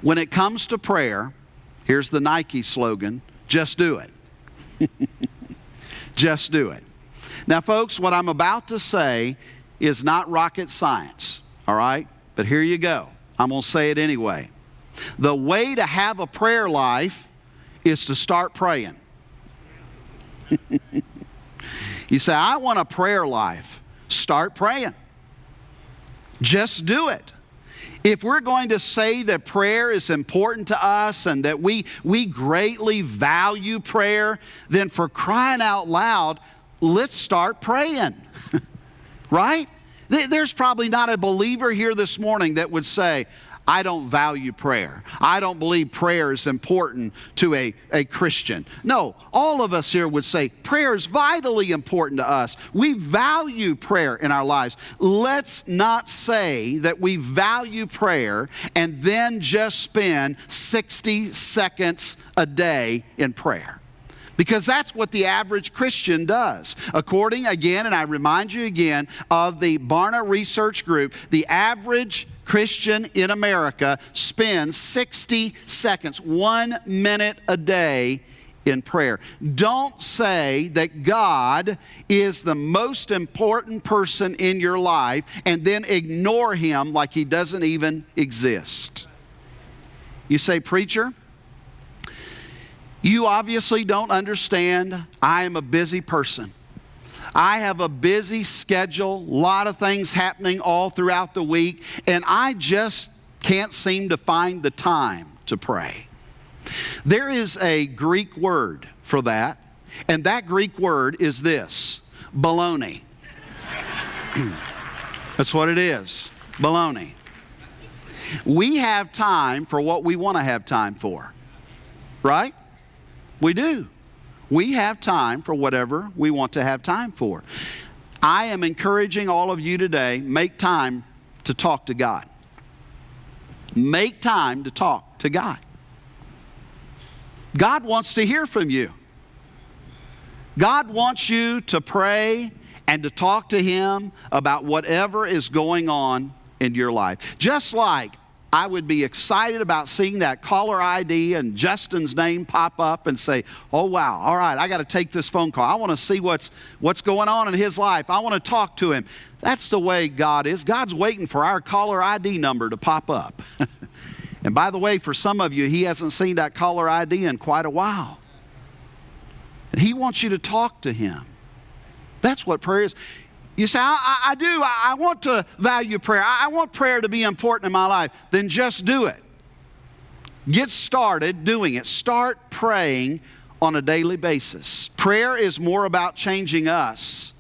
When it comes to prayer, here's the Nike slogan, just do it. Just do it. Now, folks, what I'm about to say is not rocket science, all right? But here you go. I'm going to say it anyway. The way to have a prayer life is to start praying. You say, I want a prayer life. Start praying. Just do it. If we're going to say that prayer is important to us and that we greatly value prayer, then for crying out loud, let's start praying. Right? There's probably not a believer here this morning that would say, I don't value prayer. I don't believe prayer is important to a Christian. No, all of us here would say prayer is vitally important to us. We value prayer in our lives. Let's not say that we value prayer and then just spend 60 seconds a day in prayer. Because that's what the average Christian does. According, again, and I remind you again, of the Barna Research Group, the average Christian in America spends 60 seconds, 1 minute a day in prayer. Don't say that God is the most important person in your life and then ignore Him like He doesn't even exist. You say, preacher, you obviously don't understand. I am a busy person. I have a busy schedule, a lot of things happening all throughout the week, and I just can't seem to find the time to pray. There is a Greek word for that, and that Greek word is this, baloney. That's what it is, baloney. We have time for what we want to have time for, right? We do. We have time for whatever we want to have time for. I am encouraging all of you today, make time to talk to God. Make time to talk to God. God wants to hear from you. God wants you to pray and to talk to Him about whatever is going on in your life. Just like I would be excited about seeing that caller ID and Justin's name pop up and say, oh wow, all right, I got to take this phone call. I want to see what's going on in his life. I want to talk to him. That's the way God is. God's waiting for our caller ID number to pop up. And by the way, for some of you, He hasn't seen that caller ID in quite a while. And He wants you to talk to Him. That's what prayer is. You say, I do. I want to value prayer. I want prayer to be important in my life. Then just do it. Get started doing it. Start praying on a daily basis. Prayer is more about changing us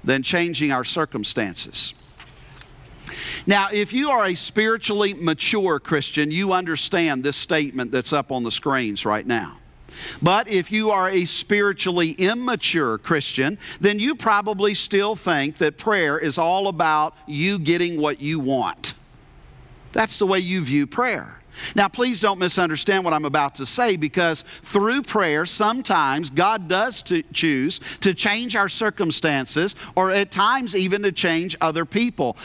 than changing our circumstances. Now, if you are a spiritually mature Christian, you understand this statement that's up on the screens right now. But if you are a spiritually immature Christian, then you probably still think that prayer is all about you getting what you want. That's the way you view prayer. Now, please don't misunderstand what I'm about to say, because through prayer, sometimes God does choose to change our circumstances, or at times even to change other people.